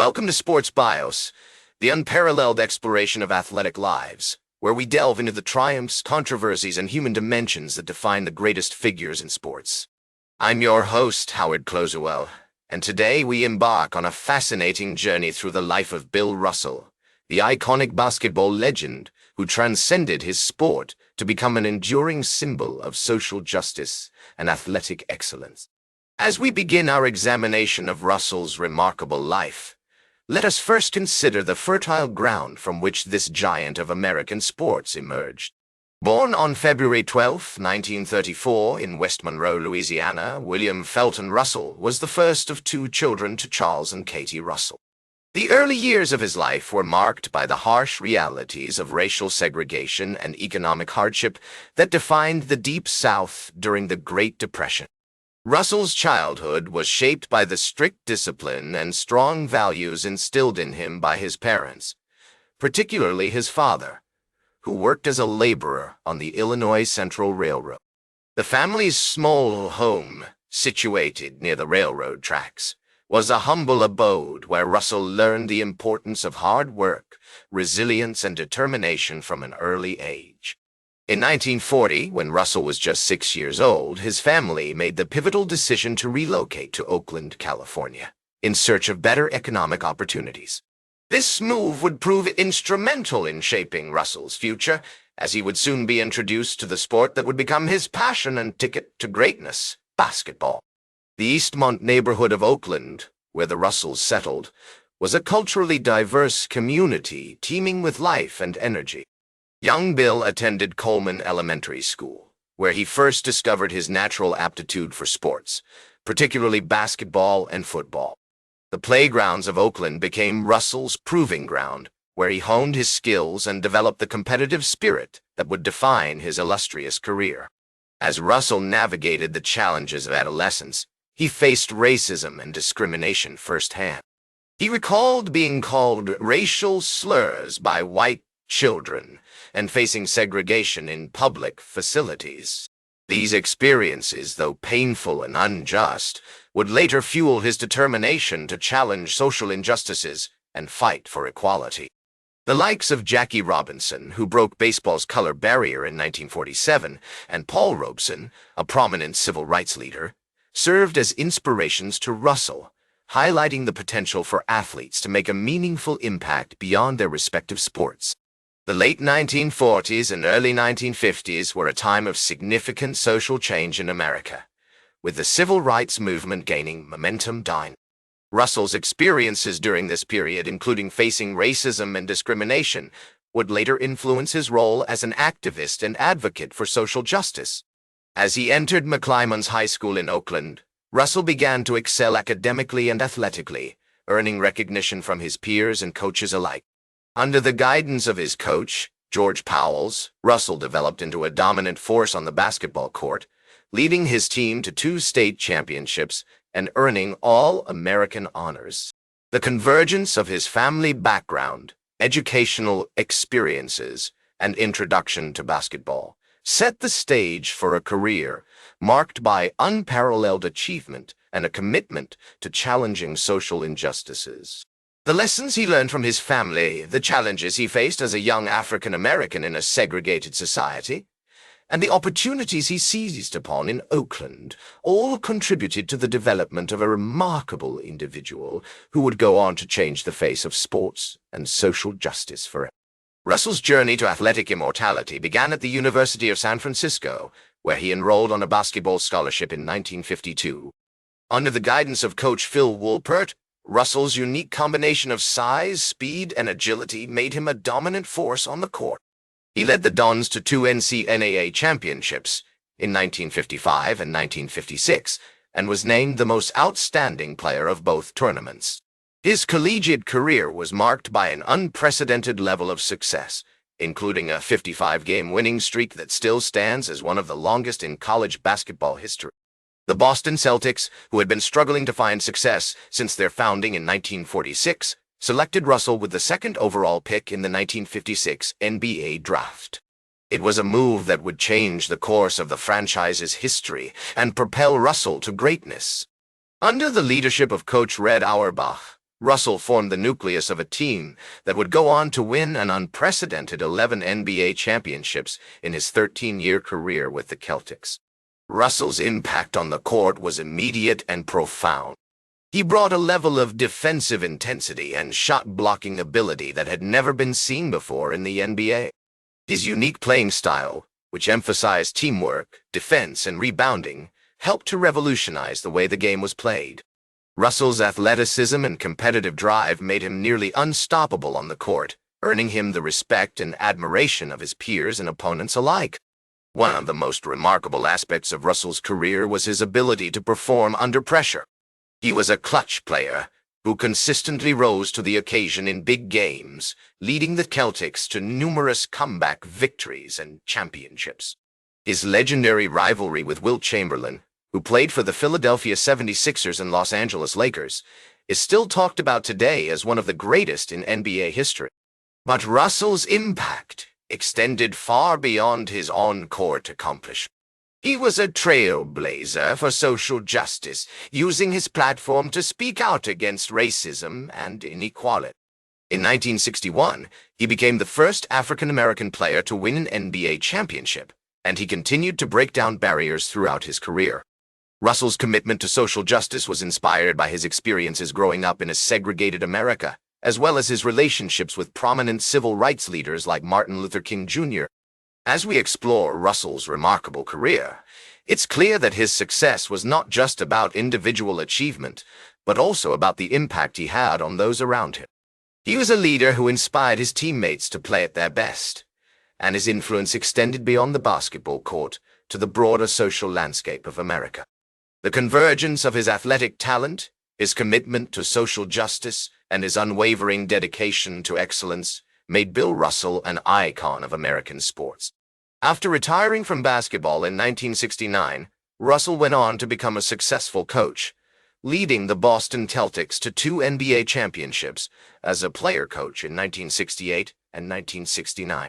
Welcome to Sports Bios, the unparalleled exploration of athletic lives, where we delve into the triumphs, controversies, and human dimensions that define the greatest figures in sports. I'm your host, Howard Closewell, and today we embark on a fascinating journey through the life of Bill Russell, the iconic basketball legend who transcended his sport to become an enduring symbol of social justice and athletic excellence. As we begin our examination of Russell's remarkable life, let us first consider the fertile ground from which this giant of American sports emerged. Born on February 12, 1934, in West Monroe, Louisiana, William Felton Russell was the first of two children to Charles and Katie Russell. The early years of his life were marked by the harsh realities of racial segregation and economic hardship that defined the Deep South during the Great Depression. Russell's childhood was shaped by the strict discipline and strong values instilled in him by his parents, particularly his father, who worked as a laborer on the Illinois Central Railroad. The family's small home, situated near the railroad tracks, was a humble abode where Russell learned the importance of hard work, resilience, and determination from an early age. In 1940, when Russell was just 6 years old, his family made the pivotal decision to relocate to Oakland, California, in search of better economic opportunities. This move would prove instrumental in shaping Russell's future, as he would soon be introduced to the sport that would become his passion and ticket to greatness, basketball. The Eastmont neighborhood of Oakland, where the Russells settled, was a culturally diverse community teeming with life and energy. Young Bill attended Coleman Elementary School, where he first discovered his natural aptitude for sports, particularly basketball and football. The playgrounds of Oakland became Russell's proving ground, where he honed his skills and developed the competitive spirit that would define his illustrious career. As Russell navigated the challenges of adolescence, he faced racism and discrimination firsthand. He recalled being called racial slurs by white children and facing segregation in public facilities. These experiences, though painful and unjust, would later fuel his determination to challenge social injustices and fight for equality. The likes of Jackie Robinson, who broke baseball's color barrier in 1947, and Paul Robeson, a prominent civil rights leader, served as inspirations to Russell, highlighting the potential for athletes to make a meaningful impact beyond their respective sports. The late 1940s and early 1950s were a time of significant social change in America, with the civil rights movement gaining momentum. Russell's experiences during this period, including facing racism and discrimination, would later influence his role as an activist and advocate for social justice. As he entered McClymonds High School in Oakland, Russell began to excel academically and athletically, earning recognition from his peers and coaches alike. Under the guidance of his coach, George Powles, Russell developed into a dominant force on the basketball court, leading his team to 2 state championships and earning All-American honors. The convergence of his family background, educational experiences, and introduction to basketball set the stage for a career marked by unparalleled achievement and a commitment to challenging social injustices. The lessons he learned from his family, the challenges he faced as a young African American in a segregated society, and the opportunities he seized upon in Oakland all contributed to the development of a remarkable individual who would go on to change the face of sports and social justice forever. Russell's journey to athletic immortality began at the University of San Francisco, where he enrolled on a basketball scholarship in 1952. Under the guidance of coach Phil Woolpert, Russell's unique combination of size, speed, and agility made him a dominant force on the court. He led the Dons to 2 NCAA championships in 1955 and 1956, and was named the most outstanding player of both tournaments. His collegiate career was marked by an unprecedented level of success, including a 55-game winning streak that still stands as one of the longest in college basketball history. The Boston Celtics, who had been struggling to find success since their founding in 1946, selected Russell with the 2nd overall pick in the 1956 NBA draft. It was a move that would change the course of the franchise's history and propel Russell to greatness. Under the leadership of Coach Red Auerbach, Russell formed the nucleus of a team that would go on to win an unprecedented 11 NBA championships in his 13-year career with the Celtics. Russell's impact on the court was immediate and profound. He brought a level of defensive intensity and shot-blocking ability that had never been seen before in the NBA. His unique playing style, which emphasized teamwork, defense, and rebounding, helped to revolutionize the way the game was played. Russell's athleticism and competitive drive made him nearly unstoppable on the court, earning him the respect and admiration of his peers and opponents alike. One of the most remarkable aspects of Russell's career was his ability to perform under pressure. He was a clutch player who consistently rose to the occasion in big games, leading the Celtics to numerous comeback victories and championships. His legendary rivalry with Wilt Chamberlain, who played for the Philadelphia 76ers and Los Angeles Lakers, is still talked about today as one of the greatest in NBA history. But Russell's impact extended far beyond his on-court accomplishments. He was a trailblazer for social justice, using his platform to speak out against racism and inequality. In 1961, he became the first African-American player to win an NBA championship, and he continued to break down barriers throughout his career. Russell's commitment to social justice was inspired by his experiences growing up in a segregated America, as well as his relationships with prominent civil rights leaders like Martin Luther King Jr. As we explore Russell's remarkable career, it's clear that his success was not just about individual achievement, but also about the impact he had on those around him. He was a leader who inspired his teammates to play at their best, and his influence extended beyond the basketball court to the broader social landscape of America. The convergence of his athletic talent, his commitment to social justice, and his unwavering dedication to excellence made Bill Russell an icon of American sports. After retiring from basketball in 1969, Russell went on to become a successful coach, leading the Boston Celtics to 2 NBA championships as a player coach in 1968 and 1969.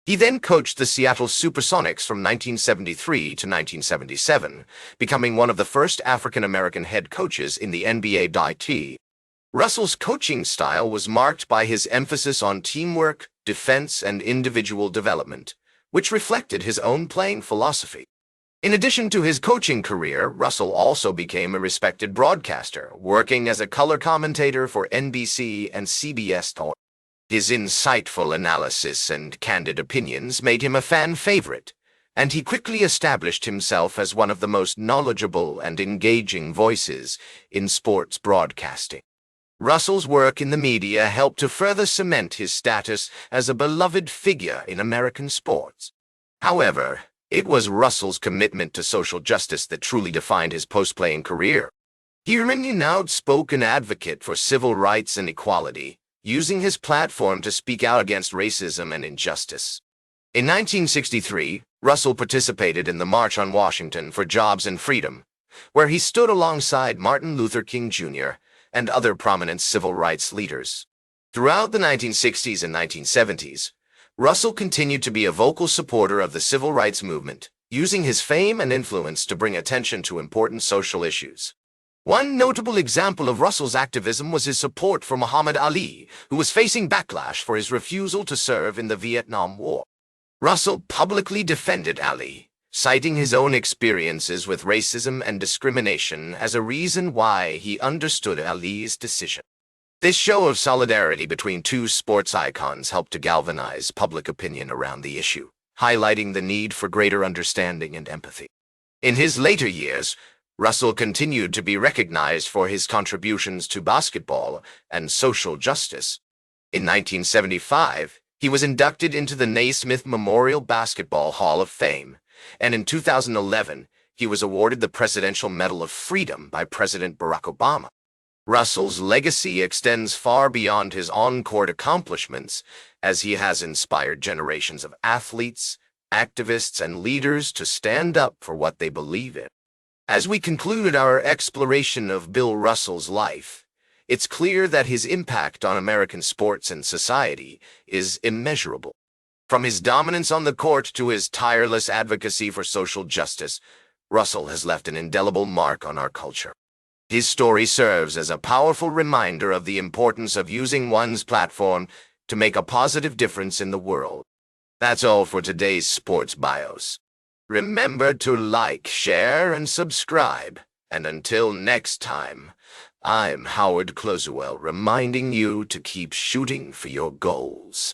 He then coached the Seattle Supersonics from 1973 to 1977, becoming one of the first African-American head coaches in the NBA. Russell's coaching style was marked by his emphasis on teamwork, defense, and individual development, which reflected his own playing philosophy. In addition to his coaching career, Russell also became a respected broadcaster, working as a color commentator for NBC and CBS. His insightful analysis and candid opinions made him a fan favorite, and he quickly established himself as one of the most knowledgeable and engaging voices in sports broadcasting. Russell's work in the media helped to further cement his status as a beloved figure in American sports. However, it was Russell's commitment to social justice that truly defined his post-playing career. He remained an outspoken advocate for civil rights and equality, using his platform to speak out against racism and injustice. In 1963, Russell participated in the March on Washington for Jobs and Freedom, where he stood alongside Martin Luther King Jr. and other prominent civil rights leaders. Throughout the 1960s and 1970s, Russell continued to be a vocal supporter of the civil rights movement, using his fame and influence to bring attention to important social issues. One notable example of Russell's activism was his support for Muhammad Ali, who was facing backlash for his refusal to serve in the Vietnam War. Russell publicly defended Ali, citing his own experiences with racism and discrimination as a reason why he understood Ali's decision. This show of solidarity between two sports icons helped to galvanize public opinion around the issue, highlighting the need for greater understanding and empathy. In his later years, Russell continued to be recognized for his contributions to basketball and social justice. In 1975, he was inducted into the Naismith Memorial Basketball Hall of Fame, and in 2011, he was awarded the Presidential Medal of Freedom by President Barack Obama. Russell's legacy extends far beyond his on-court accomplishments, as he has inspired generations of athletes, activists, and leaders to stand up for what they believe in. As we conclude our exploration of Bill Russell's life, it's clear that his impact on American sports and society is immeasurable. From his dominance on the court to his tireless advocacy for social justice, Russell has left an indelible mark on our culture. His story serves as a powerful reminder of the importance of using one's platform to make a positive difference in the world. That's all for today's Sports Bios. Remember to like, share, and subscribe. And until next time, I'm Howard Closewell reminding you to keep shooting for your goals.